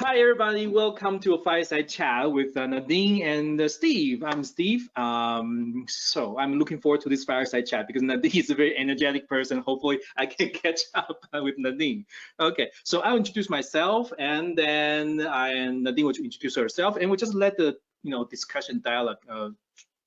Hi, everybody. Welcome to a Fireside Chat with Nadine and Steve. I'm Steve. So I'm looking forward to this Fireside Chat because Nadine is a very energetic person. Hopefully, I can catch up with Nadine. Okay, so I'll introduce myself, and then Nadine will introduce herself, and we'll just let the discussion dialogue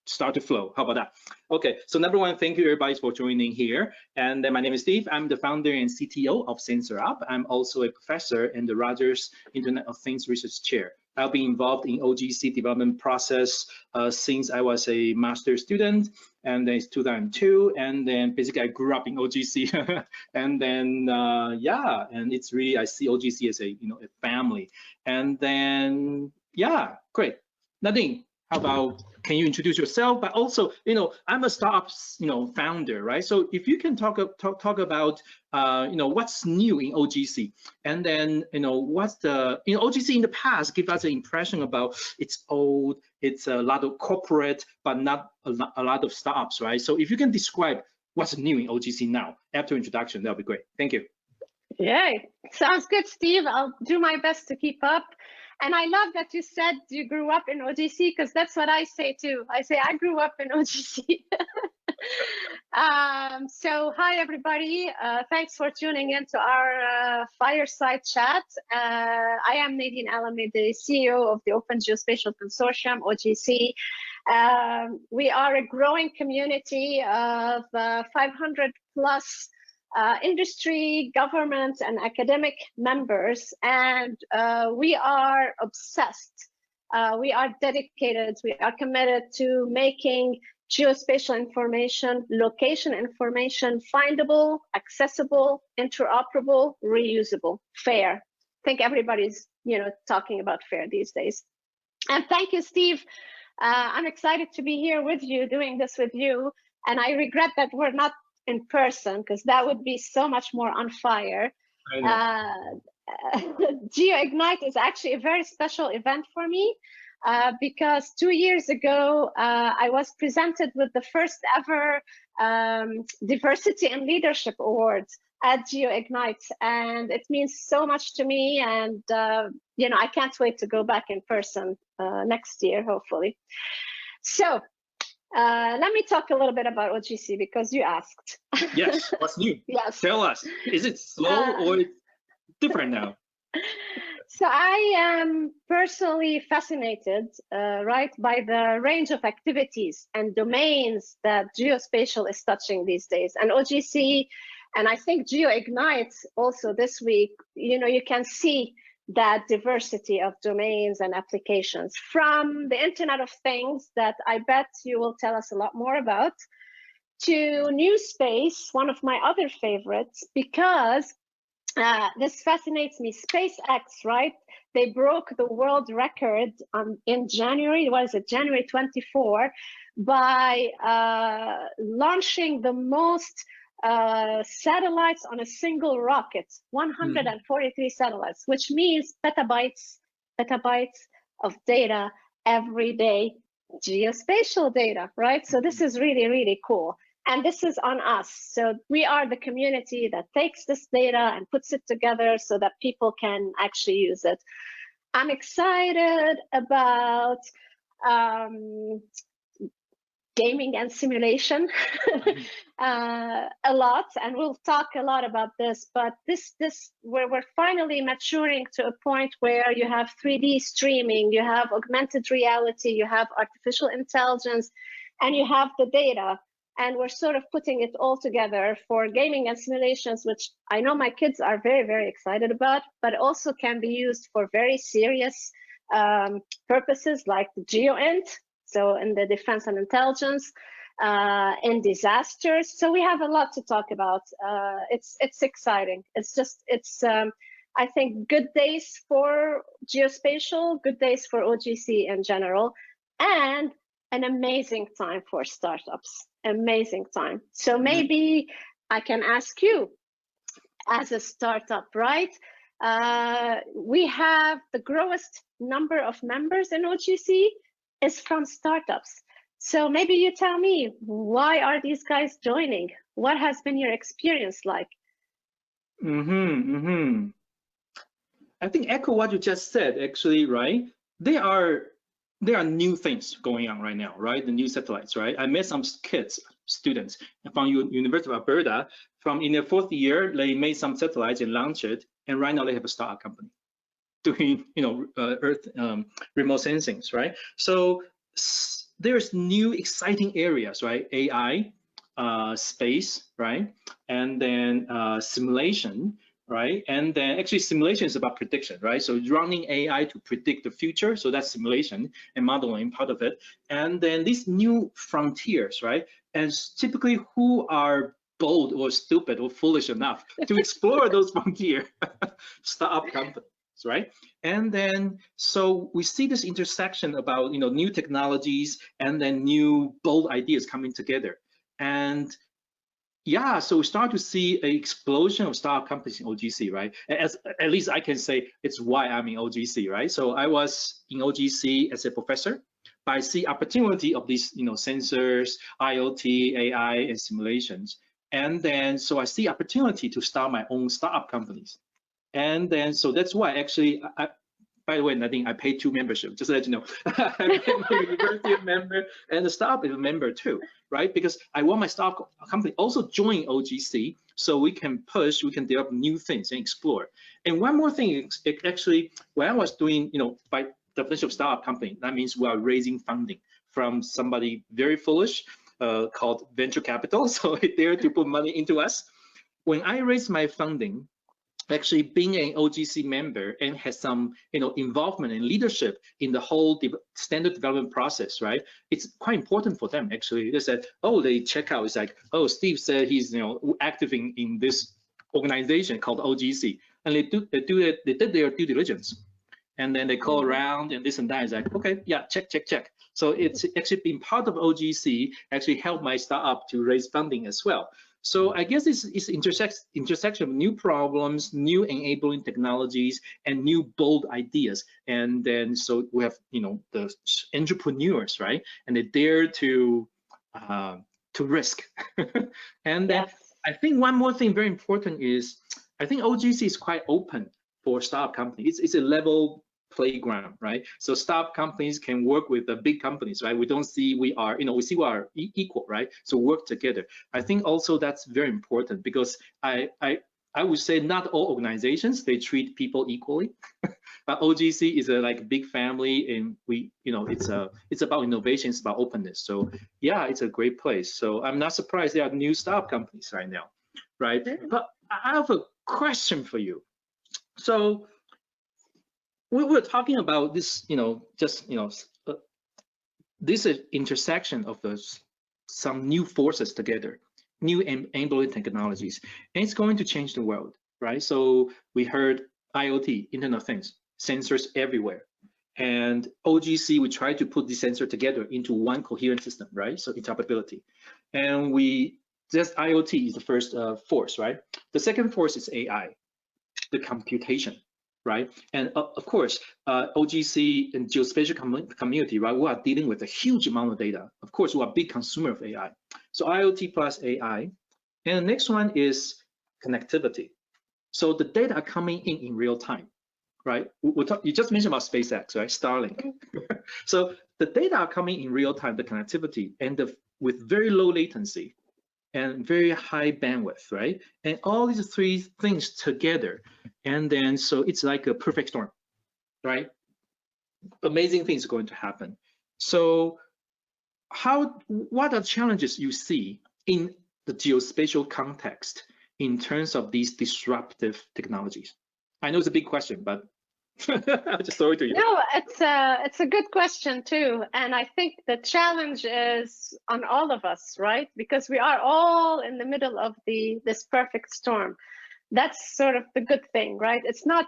start to flow. How about that? Okay, so number one, thank you everybody for joining here. And then my name is Steve. I'm the founder and CTO of SensorUp. I'm also a professor in the Rogers Internet of Things Research Chair. I've been involved in OGC development process since I was a master's student, and then it's 2002. And then basically I grew up in OGC, and then yeah, and it's really I see OGC as a a family. And then yeah, great, Nadine. How about, can you introduce yourself? But also, I'm a startup, founder, right? So if you can talk about, what's new in OGC, and then, what's the, OGC in the past give us an impression about it's old, it's a lot of corporate, but not a lot of startups, right? So if you can describe what's new in OGC now after introduction, that'll be great. Thank you. Yeah, sounds good, Steve. I'll do my best to keep up. And I love that you said you grew up in OGC, because that's what I say too. I say I grew up in OGC. So hi, everybody. Thanks for tuning in to our Fireside Chat. I am Nadine Alameh, the CEO of the Open Geospatial Consortium, OGC. We are a growing community of 500 plus industry, government, and academic members, and we are obsessed. We are dedicated. We are committed to making geospatial information, location information findable, accessible, interoperable, reusable, fair. I think everybody's talking about fair these days. And thank you, Steve. I'm excited to be here with you, doing this with you. And I regret that we're not in person, because that would be so much more on fire. GeoIgnite is actually a very special event for me, because 2 years ago, I was presented with the first ever Diversity and Leadership Awards at GeoIgnite, and it means so much to me, and I can't wait to go back in person next year, hopefully. So let me talk a little bit about OGC, because you asked. Yes, what's new? Yes. Tell us. Is it slow or it's different now? So I am personally fascinated, right, by the range of activities and domains that geospatial is touching these days. And OGC, and I think GeoIgnite also this week, you can see that diversity of domains and applications, from the Internet of Things that I bet you will tell us a lot more about, to new space, one of my other favorites, because this fascinates me. SpaceX, right? They broke the world record in January, what is it, January 24, by launching the most satellites on a single rocket, 143 satellites, which means petabytes of data every day, geospatial data, right? So this is really, really cool. And this is on us. So we are the community that takes this data and puts it together so that people can actually use it. I'm excited about gaming and simulation a lot, and we'll talk a lot about this, but we're finally maturing to a point where you have 3D streaming, you have augmented reality, you have artificial intelligence, and you have the data, and we're sort of putting it all together for gaming and simulations, which I know my kids are very, very excited about, but also can be used for very serious purposes like the GeoInt, so in the defense and intelligence, in disasters. So we have a lot to talk about. It's exciting. It's I think good days for geospatial, good days for OGC in general, and an amazing time for startups. Amazing time. So maybe I can ask you, as a startup, right? We have the growest number of members in OGC is from startups. So maybe you tell me, why are these guys joining? What has been your experience like? I think echo what you just said, actually, right? There are new things going on right now, right? The new satellites, right? I met some students from University of Alberta. In their 4th year, they made some satellites and launched it, and right now they have a startup company doing, Earth remote sensings, right? So there's new exciting areas, right? AI, space, right? And then simulation, right? And then actually simulation is about prediction, right? So running AI to predict the future. So that's simulation and modeling part of it. And then these new frontiers, right? And typically who are bold or stupid or foolish enough to explore those frontier startup companies, right? And then so we see this intersection about new technologies and then new bold ideas coming together. And yeah, so we start to see an explosion of startup companies in OGC, right? At least I can say it's why I'm in OGC, right? So I was in OGC as a professor, but I see opportunity of these, sensors, IoT, AI, and simulations. And then so I see opportunity to start my own startup companies. And then so that's why actually by the way, Nadine, I paid 2 memberships, just to let you know. I'm a university member and the startup is a member too, right? Because I want my startup company also join OGC so we can push, we can develop new things and explore. And one more thing, actually, when I was doing, by definition of startup company, that means we are raising funding from somebody very foolish called venture capital. So they dare to put money into us. When I raised my funding, actually being an OGC member and has some involvement and leadership in the whole standard development process, right? It's quite important for them actually. They said, oh, they check out, it's like, oh, Steve said he's active in this organization called OGC, and they did their due diligence, and then they call around and this and that. It's like, okay, yeah, check. So it's actually been part of OGC actually helped my startup to raise funding as well. So I guess it's intersection of new problems, new enabling technologies, and new bold ideas. And then so we have the entrepreneurs, right? And they dare to risk. And then I think one more thing very important is I think OGC is quite open for startup companies. It's a level playground, right? So startup companies can work with the big companies, right? We don't see we are, we see we are equal, right? So work together. I think also that's very important because I would say not all organizations, they treat people equally. But OGC is a like big family, and we, it's about innovation, it's about openness. So yeah, it's a great place. So I'm not surprised there are new startup companies right now, right? But I have a question for you. So we were talking about this, this intersection of some new forces together, new enabling technologies, and it's going to change the world, right? So we heard IoT, Internet of Things, sensors everywhere. And OGC, we try to put the sensor together into one coherent system, right? So interoperability. And just IoT is the first force, right? The second force is AI, the computation, right? And of course, OGC and geospatial community, right? We are dealing with a huge amount of data. Of course, we are a big consumer of AI. So IoT plus AI. And the next one is connectivity. So the data are coming in real time, right? You just mentioned about SpaceX, right? Starlink. So the data are coming in real time, the connectivity, and with very low latency and very high bandwidth, right? And all these 3 things together. And then, so it's like a perfect storm, right? Amazing things are going to happen. So what are challenges you see in the geospatial context in terms of these disruptive technologies? I know it's a big question, but I'll just throw it to you. No, it's a good question too. And I think the challenge is on all of us, right? Because we are all in the middle of this perfect storm. That's sort of the good thing, right? It's not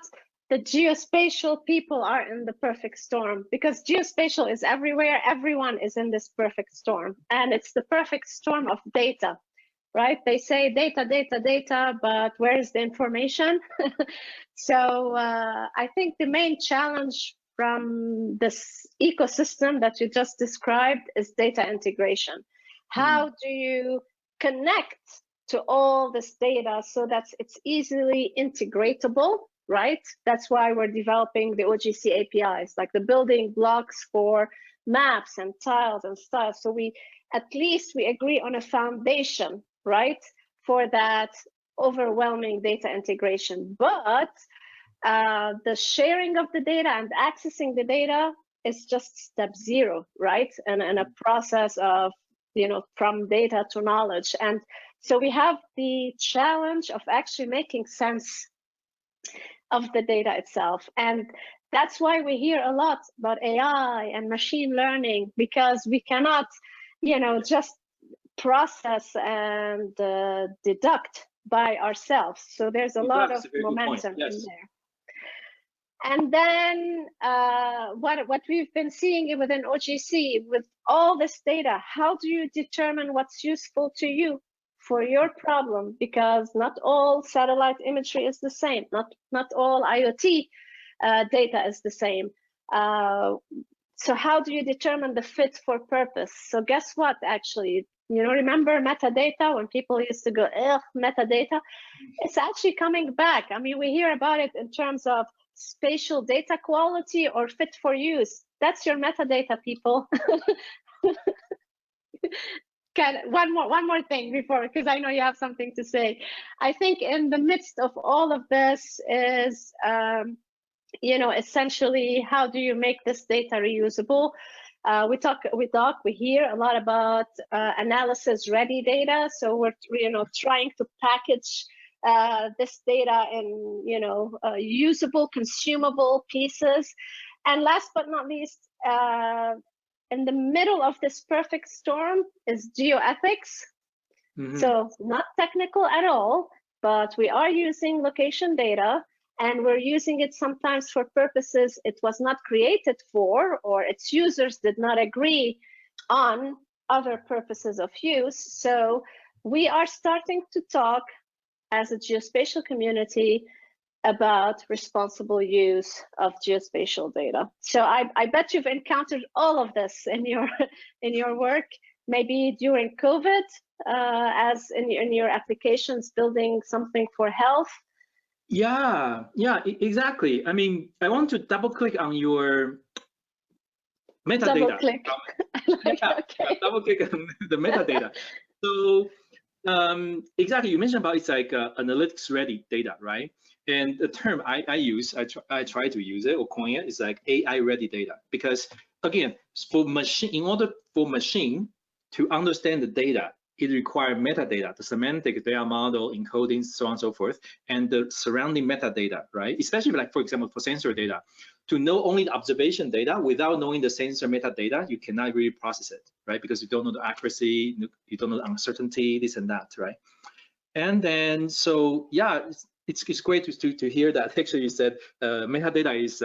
the geospatial people are in the perfect storm, because geospatial is everywhere. Everyone is in this perfect storm. And it's the perfect storm of data, right? They say data, but where is the information? So I think the main challenge from this ecosystem that you just described is data integration. How do you connect to all this data so that it's easily integratable right? That's why we're developing the OGC APIs, like the building blocks for maps and tiles and styles. So at least we agree on a foundation, right, for that overwhelming data integration. But the sharing of the data and accessing the data is just step 0, right? And a process of, from data to knowledge. And so we have the challenge of actually making sense of the data itself. And that's why we hear a lot about AI and machine learning, because we cannot, just process and deduct by ourselves. So there's a lot of momentum in there. And then what we've been seeing within OGC, with all this data, how do you determine what's useful to you for your problem? Because not all satellite imagery is the same. Not all IoT data is the same. So how do you determine the fit for purpose? So guess what, actually, remember metadata, when people used to go, ugh, metadata? It's actually coming back. I mean, we hear about it in terms of spatial data quality or fit for use. That's your metadata, people. One more thing before, because I know you have something to say. I think in the midst of all of this is, essentially, how do you make this data reusable? We hear a lot about analysis ready data. So we're trying to package this data in usable, consumable pieces. And last but not least, in the middle of this perfect storm is geoethics. So not technical at all, but we are using location data, and we're using it sometimes for purposes it was not created for, or its users did not agree on other purposes of use. So we are starting to talk as a geospatial community about responsible use of geospatial data. So I bet you've encountered all of this in your work, maybe during COVID, as in your applications, building something for health. Yeah, exactly. I mean, I want to double click on your metadata. Double click. Double click on the metadata. So exactly, you mentioned about it's like analytics ready data, right? And the term I try to use it or coin it is like AI ready data, because again, in order for machine to understand the data, it requires metadata, the semantic data model, encoding, so on and so forth, and the surrounding metadata, right? Especially like, for example, for sensor data, to know only the observation data without knowing the sensor metadata, you cannot really process it, right? Because you don't know the accuracy, you don't know the uncertainty, this and that, right? And then, so yeah, it's great to hear that. Actually, you said metadata is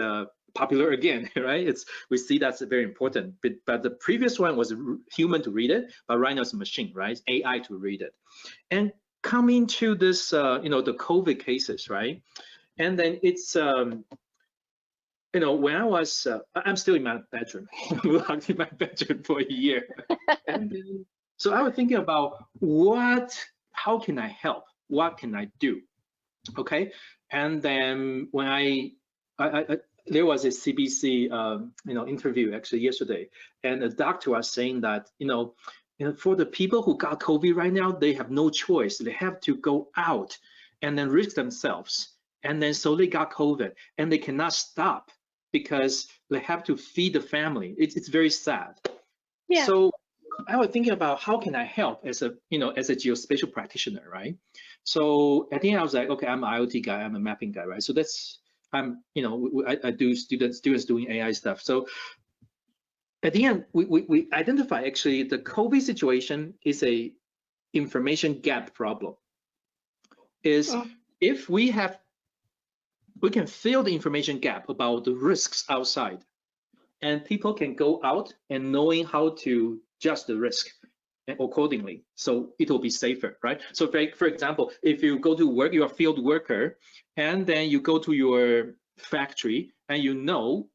popular again, right? We see that's very important. But the previous one was human to read it, but right now it's a machine, right? It's AI to read it. And coming to this, the COVID cases, right? And then it's when I was, I'm still in my bedroom, locked in my bedroom for a year. And then, so I was thinking about how can I help? What can I do? Okay. And then when there was a CBC, interview actually yesterday, and a doctor was saying that, for the people who got COVID right now, they have no choice. They have to go out and then risk themselves. And then so they got COVID and they cannot stop because they have to feed the family. It's very sad. Yeah. So I was thinking about how can I help as a geospatial practitioner, right? So at the end I was like, okay, I'm an IoT guy, I'm a mapping guy, right? So I do students doing AI stuff. So at the end, we identify actually the COVID situation is a information gap problem. If we can fill the information gap about the risks outside, and people can go out and knowing how to judge the risk accordingly, so it will be safer, right? So for example, if you go to work, you're a field worker, and then you go to your factory and you know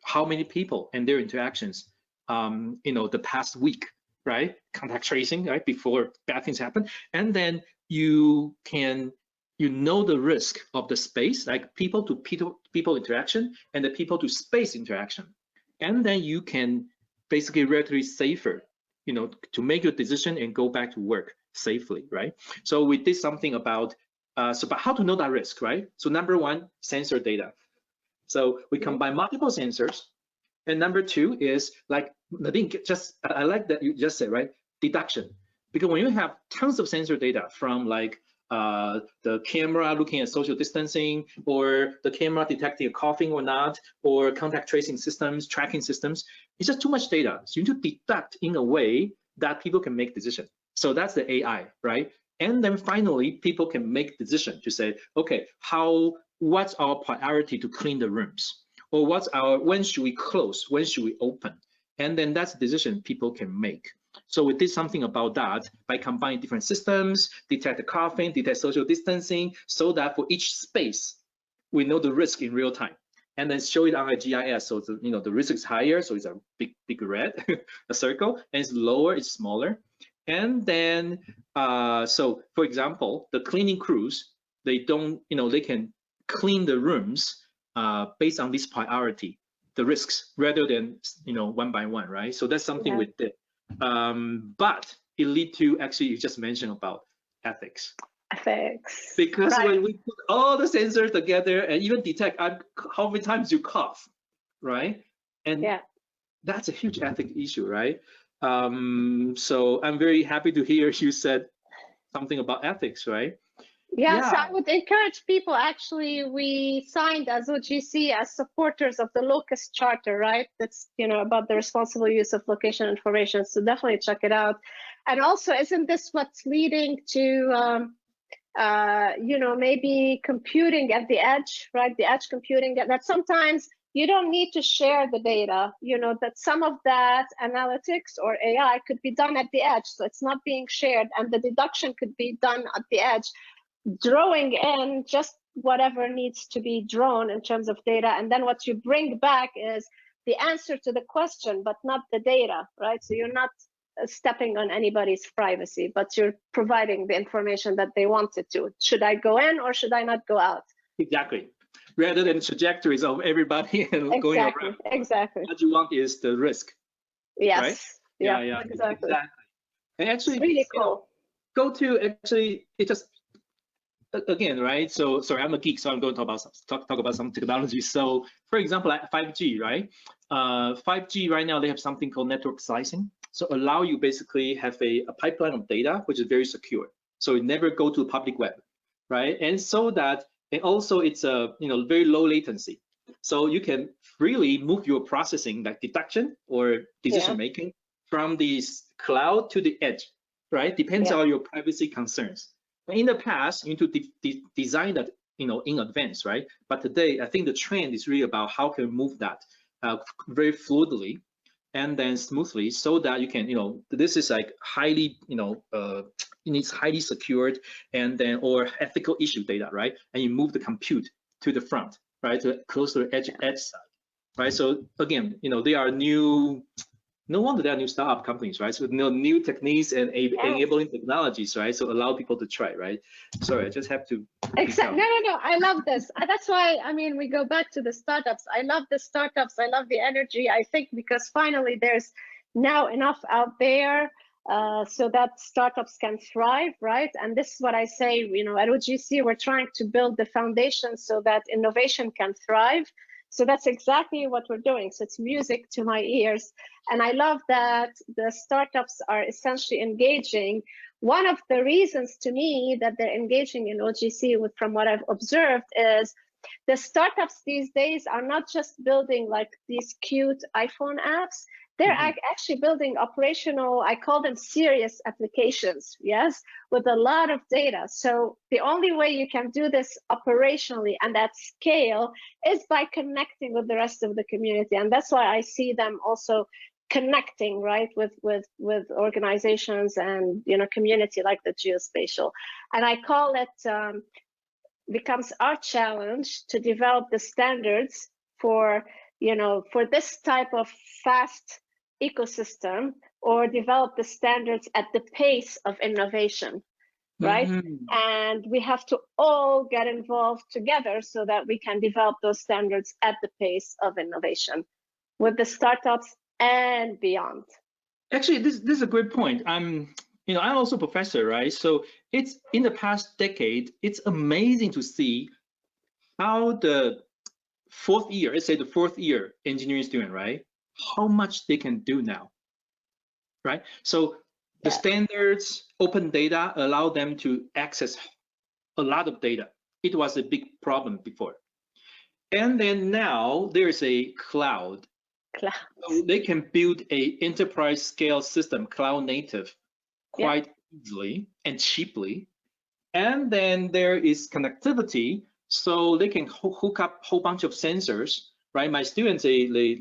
how many people and their interactions, the past week, right? Contact tracing, right? Before bad things happen, and then you can you know the risk of the space, like people to people interaction and the people to space interaction, and then you can basically relatively safer, to make your decision and go back to work safely, right? So we did something about but how to know that risk, right? So number one, sensor data. So we combine multiple sensors, and number two is like Nadine I like that you just said, right? Deduction, because when you have tons of sensor data from like the camera looking at social distancing, or the camera detecting a coughing or not, or contact tracing systems, tracking systems, it's just too much data. So you need to deduct in a way that people can make decisions. So that's the AI, right? And then finally, people can make decision to say, okay, what's our priority to clean the rooms? Or when should we close? When should we open? And then that's a decision people can make. So we did something about that by combining different systems, detect the coughing, detect social distancing, so that for each space, we know the risk in real time, and then show it on a GIS. So the risk is higher, so it's a big red, a circle, and it's lower, it's smaller. And then, so for example, the cleaning crews, they can clean the rooms based on this priority, the risks, rather than one by one, right? So that's something we did. But it lead to, actually, you just mentioned about ethics. Because when we put all the sensors together and even detect how many times you cough, right? And that's a huge ethics issue, right? So I'm very happy to hear you said something about ethics, right? Yeah, so I would encourage people, actually, we signed as OGC as supporters of the Locust Charter, right? That's, about the responsible use of location information. So definitely check it out. And also, isn't this what's leading to, maybe computing at the edge, right? The edge computing, that sometimes you don't need to share the data, that some of that analytics or AI could be done at the edge. So it's not being shared, and the deduction could be done at the edge, drawing in just whatever needs to be drawn in terms of data. And then what you bring back is the answer to the question, but not the data, right? So you're not stepping on anybody's privacy, but you're providing the information that they wanted to. Should I go in or should I not go out? Exactly. Rather than trajectories of everybody and going around. Exactly. What you want is the risk. Yes. Right? Yeah, exactly. And actually, it's really cool. It just, again, right? So sorry, I'm a geek, so I'm going to talk about some technology. So for example, like 5G, right? 5G right now, they have something called network slicing. So allow you basically have a pipeline of data, which is very secure. So it never go to the public web, right? And so that, and also it's a very low latency. So you can freely move your processing, like deduction or decision making, from the cloud to the edge, right? Depends on your privacy concerns. In the past, you need to design that in advance, right? But today, I think the trend is really about how can we move that very fluidly and then smoothly, so that you can, this is like highly, it's highly secured, and then or ethical issue data, right? And you move the compute to the front, right, to close to the edge side, right? So again, they are new. No wonder there are new startup companies, right? So new techniques and enabling technologies, right? So allow people to try, right? Sorry, I just have to. No. I love this. That's why, we go back to the startups. I love the startups. I love the energy. I think because finally there's now enough out there so that startups can thrive, right? And this is what I say, at OGC, we're trying to build the foundation so that innovation can thrive. So that's exactly what we're doing. So it's music to my ears. And I love that the startups are essentially engaging. One of the reasons to me that they're engaging in OGC, from what I've observed, is the startups these days are not just building like these cute iPhone apps. They're actually building operational, I call them serious applications, yes, with a lot of data. So the only way you can do this operationally and at scale is by connecting with the rest of the community. And that's why I see them also connecting, right, with organizations and community like the geospatial. And I call it becomes our challenge to develop the standards for for this type of fast ecosystem, or develop the standards at the pace of innovation. right? And we have to all get involved together so that we can develop those standards at the pace of innovation with the startups and beyond. Actually, this is a great point. I'm also a professor, right? So it's in the past decade, it's amazing to see how the fourth year, let's say the fourth year engineering student, right? How much they can do now, right? So the standards, open data allow them to access a lot of data. It was a big problem before. And then now there's a cloud. So they can build a enterprise scale system, cloud native, quite easily and cheaply. And then there is connectivity, so they can hook up a whole bunch of sensors, right? My students, they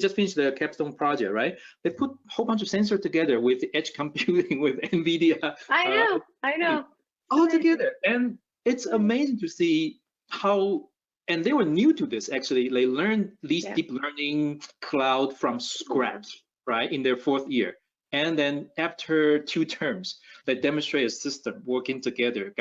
just finished their capstone project, right? They put a whole bunch of sensors together with edge computing, with NVIDIA. I know. All together. And it's amazing to see how, and they were new to this actually. They learned these deep learning cloud from scratch, right? In their fourth year. And then after 2 terms, they demonstrate a system working together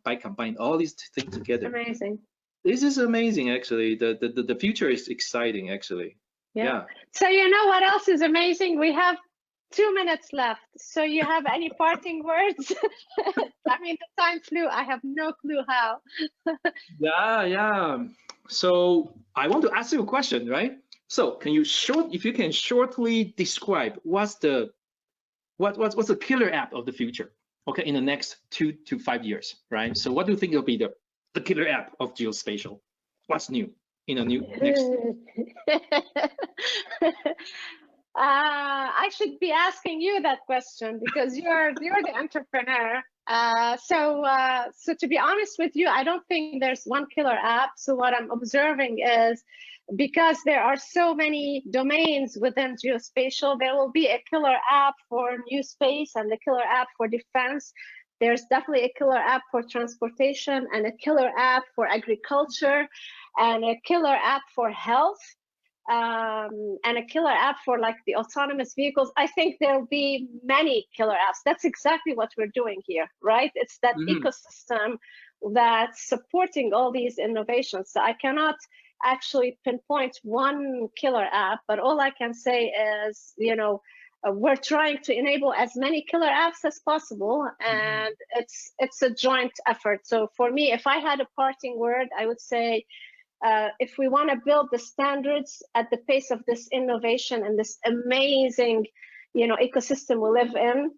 by combining all these things together. Amazing. This is amazing, actually. The future is exciting, actually. Yeah. So you know what else is amazing? We have 2 minutes left. So you have any parting words? I mean, the time flew. I have no clue how. Yeah. So I want to ask you a question, right? So can you if you can shortly describe what's the killer app of the future, okay, in the next 2 to 5 years, right? So what do you think will be the killer app of geospatial? What's new in a new next? I should be asking you that question because you're the entrepreneur. So to be honest with you, I don't think there's one killer app. So what I'm observing is, because there are so many domains within geospatial, there will be a killer app for new space and a killer app for defense. There's definitely a killer app for transportation and a killer app for agriculture and a killer app for health and a killer app for like the autonomous vehicles. I think there'll be many killer apps. That's exactly what we're doing here, right? It's that ecosystem that's supporting all these innovations. So I cannot actually pinpoint one killer app, but all I can say is, we're trying to enable as many killer apps as possible, and it's a joint effort. So for me, if I had a parting word, I would say, if we want to build the standards at the pace of this innovation and this amazing, ecosystem we live in,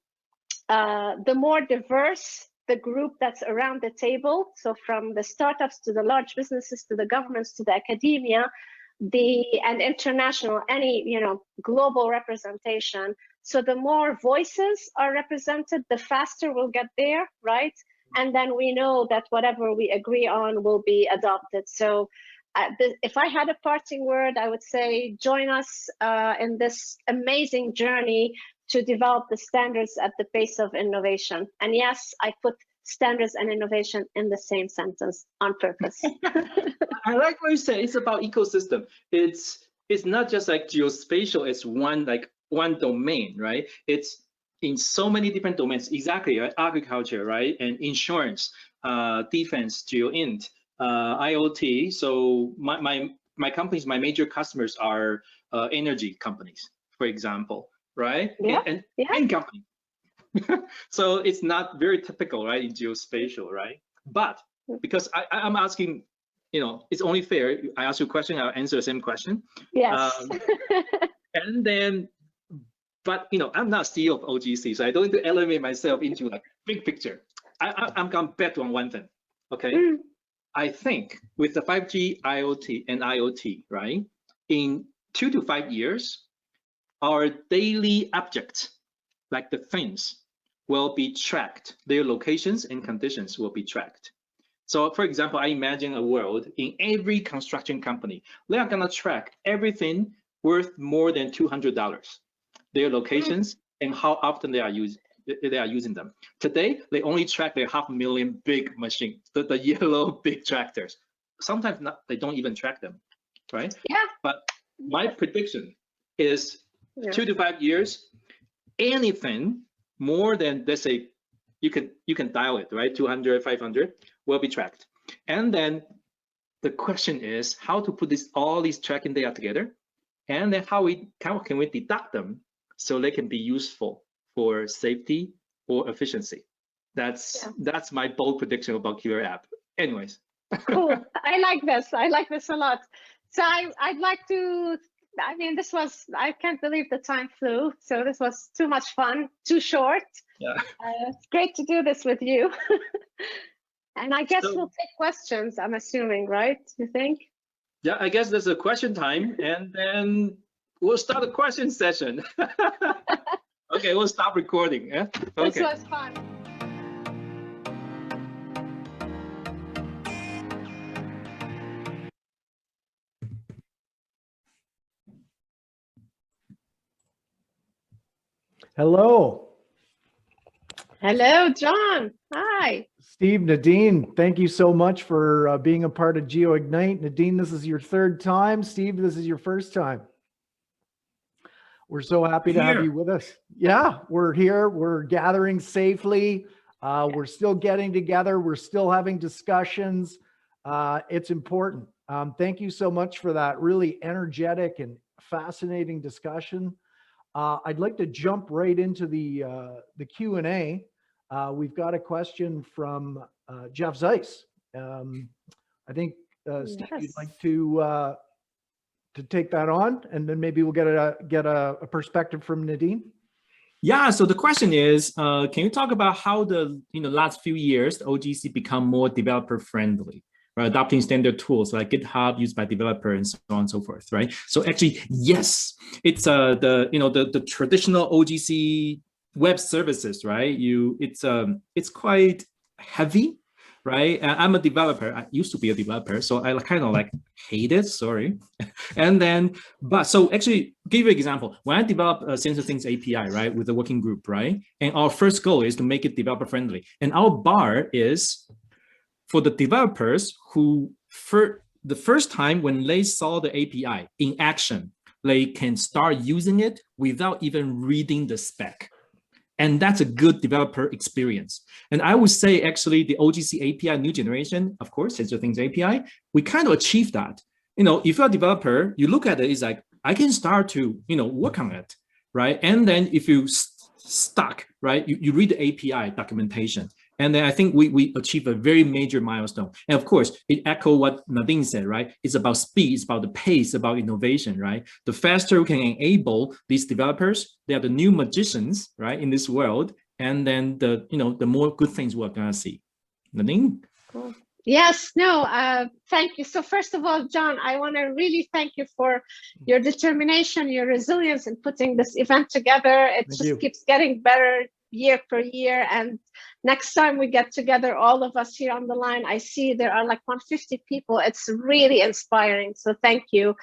the more diverse the group that's around the table, so from the startups to the large businesses to the governments to the academia, and international, any global representation. So the more voices are represented, the faster we'll get there, right? And then we know that whatever we agree on will be adopted. So if I had a parting word, I would say join us in this amazing journey to develop the standards at the pace of innovation. And yes, I put standards and innovation in the same sentence on purpose. I like what you said. It's about ecosystem. It's not just like geospatial as one domain, right? It's in so many different domains. Exactly, right? Agriculture, right? And insurance, defense, geoint, IoT. So my companies, my major customers are energy companies, for example, right? And company. So it's not very typical, right, in geospatial, right? But because I'm asking, it's only fair. I ask you a question, I'll answer the same question. Yes. And then, but I'm not CEO of OGC, so I don't need to elevate myself into like big picture. I'm gonna bet on one thing, okay? I think with the 5G, IoT, and IoT, right, in 2 to 5 years, our daily objects, like the things, will be tracked. Their locations and conditions will be tracked. So for example, I imagine a world in every construction company, they are gonna track everything worth more than $200, their locations and how often they are using them. Today, they only track their 500,000 big machines, the yellow big tractors. Sometimes they don't even track them, right? Yeah. But my prediction is 2 to 5 years, anything more than, let's say, you can dial it, right? 200, 500 will be tracked. And then the question is how to put all these tracking data together, and then how can we deduct them so they can be useful for safety or efficiency. That's my bold prediction about killer app. Anyways. Cool. I like this. I like this a lot. So I'd like to, I mean, I can't believe the time flew. So this was too much fun, too short. Yeah. It's great to do this with you. And I guess we'll take questions, I'm assuming, right? You think? Yeah, I guess there's a question time, and then we'll start a question session. Okay, we'll stop recording. Yeah? Okay. This was fun. Hello. Hello, John. Hi. Steve, Nadine, thank you so much for being a part of GeoIgnite. Nadine, this is your third time. Steve, this is your first time. We're so happy to have you with us. Yeah, we're here. We're gathering safely. We're still getting together. We're still having discussions. It's important. Thank you so much for that really energetic and fascinating discussion. I'd like to jump right into the Q&A. We've got a question from Jeff Zeiss. I think, Steve, you'd like to take that on, and then maybe we'll get a perspective from Nadine. Yeah, so the question is, can you talk about how the last few years, the OGC become more developer friendly? Right, adopting standard tools like GitHub used by developer and so on and so forth, right? So actually, yes, it's the traditional OGC web services, right? It's quite heavy, right? I'm a developer. I used to be a developer, so I kind of like hate it. Sorry, and then so actually, give you an example. When I developed a SensorThings API, right, with the working group, right, and our first goal is to make it developer friendly, and our bar is for the developers who, for the first time when they saw the API in action, they can start using it without even reading the spec. And that's a good developer experience. And I would say actually the OGC API new generation, of course, SensorThings API, we kind of achieved that. If you're a developer, you look at it, it's like, I can start to, work on it, right? And then if you stuck, right, you read the API documentation. And then I think we achieve a very major milestone. And of course, it echoes what Nadine said, right? It's about speed, it's about the pace, about innovation, right? The faster we can enable these developers, they are the new magicians, right, in this world. And then the more good things we're gonna see. Nadine? Cool. Yes, no, thank you. So first of all, John, I want to really thank you for your determination, your resilience in putting this event together. It just keeps getting better year per year. And next time we get together, all of us here on the line, I see there are like 150 people. It's really inspiring. So thank you.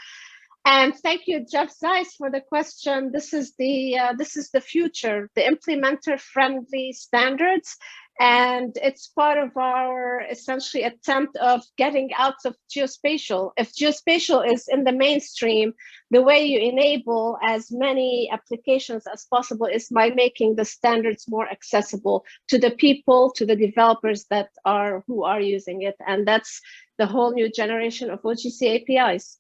And thank you, Jeff Zeiss, for the question. This is the future, the implementer-friendly standards. And it's part of our essentially attempt of getting out of geospatial. If geospatial is in the mainstream, the way you enable as many applications as possible is by making the standards more accessible to the people, to the developers who are using it. And that's the whole new generation of OGC APIs.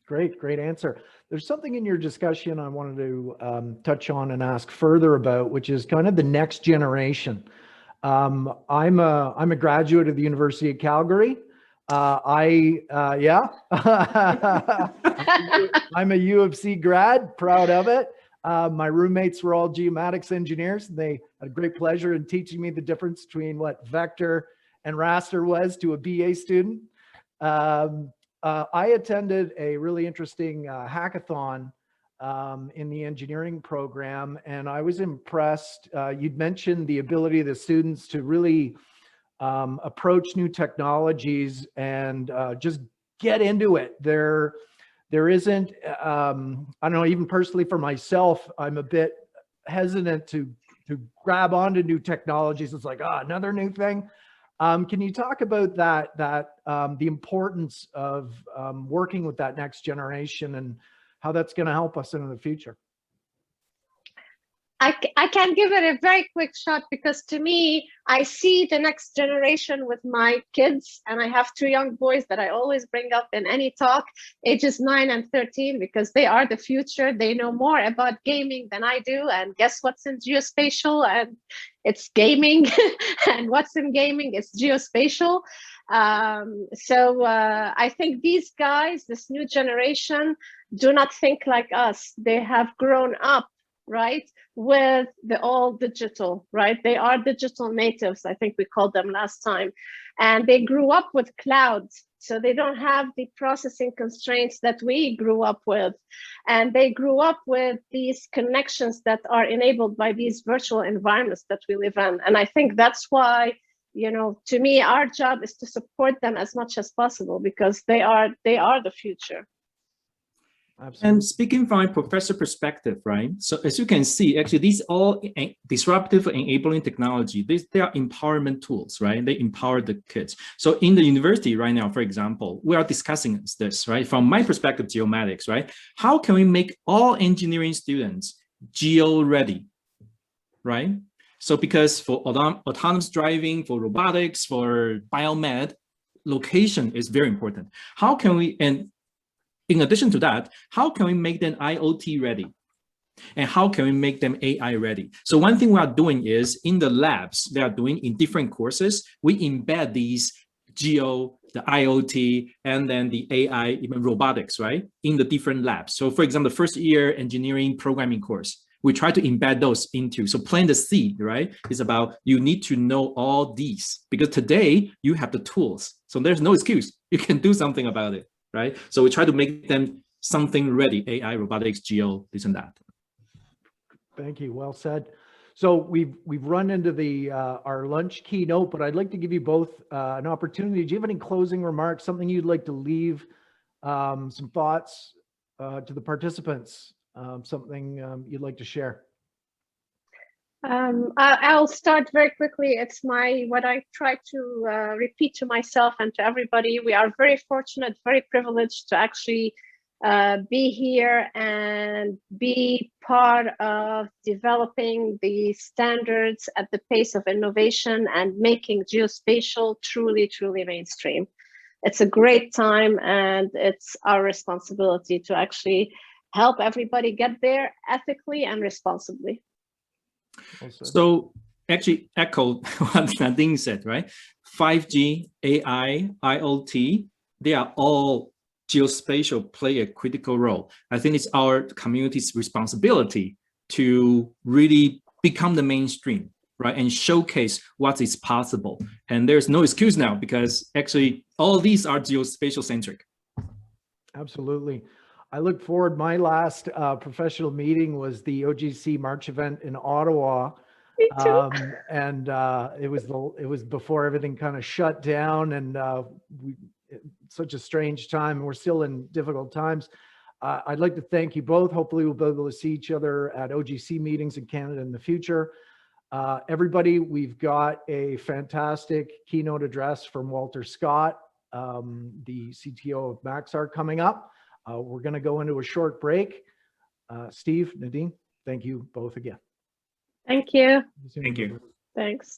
Great answer. There's something in your discussion I wanted to touch on and ask further about, which is kind of the next generation. I'm a graduate of the University of Calgary. I'm a U of C grad, proud of it. My roommates were all geomatics engineers. They had a great pleasure in teaching me the difference between what vector and raster was to a BA student. I attended a really interesting hackathon in the engineering program, and I was impressed. You'd mentioned the ability of the students to really approach new technologies and just get into it. There isn't, I don't know, even personally for myself, I'm a bit hesitant to grab onto new technologies. It's like, another new thing. Can you talk about that the importance of working with that next generation and how that's going to help us into the future? I can give it a very quick shot because to me, I see the next generation with my kids, and I have 2 young boys that I always bring up in any talk, ages 9 and 13, because they are the future. They know more about gaming than I do. And guess what's in geospatial? And it's gaming. And what's in gaming is geospatial. So I think these guys, this new generation, do not think like us. They have grown up, right, with the all digital, right? They are digital natives, I think we called them last time. And they grew up with clouds. So they don't have the processing constraints that we grew up with. And they grew up with these connections that are enabled by these virtual environments that we live in. And I think that's why, you know, to me, our job is to support them as much as possible because they are the future. Absolutely. And speaking from a professor perspective, right? So as you can see, actually, these all disruptive enabling technology, they are empowerment tools, right? They empower the kids. So in the university right now, for example, we are discussing this, right? From my perspective, geomatics, right? How can we make all engineering students geo-ready, right? So because for autonomous driving, for robotics, for biomed, location is very important. How can we, and in addition to that, how can we make them IoT ready? And how can we make them AI ready? So one thing we are doing is in the labs, they are doing in different courses, we embed these geo, the IoT, and then the AI, even robotics, right? In the different labs. So for example, the first year engineering programming course, we try to embed those into, so plant the seed, right? It's about, you need to know all these because today you have the tools. So there's no excuse. You can do something about it. Right? So we try to make them something ready, AI, robotics, geo, this and that. Thank you. Well said. So we've run into the our lunch keynote, but I'd like to give you both an opportunity. Do you have any closing remarks, something you'd like to leave, some thoughts to the participants, something you'd like to share? I'll start very quickly. It's what I try to repeat to myself and to everybody. We are very fortunate, very privileged to actually be here and be part of developing the standards at the pace of innovation and making geospatial truly, truly mainstream. It's a great time, and it's our responsibility to actually help everybody get there ethically and responsibly. So actually echo what Nadine said, right? 5G, AI, IoT, they are all geospatial play a critical role. I think it's our community's responsibility to really become the mainstream, right? And showcase what is possible. And there's no excuse now because actually all these are geospatial centric. Absolutely. I look forward. My last professional meeting was the OGC March event in Ottawa, and it was before everything kind of shut down, and such a strange time. We're still in difficult times. I'd like to thank you both. Hopefully, we'll be able to see each other at OGC meetings in Canada in the future. Everybody, we've got a fantastic keynote address from Walter Scott, the CTO of Maxar, coming up. We're going to go into a short break. Steve, Nadine, thank you both again. Thank you. Thank you. Thanks.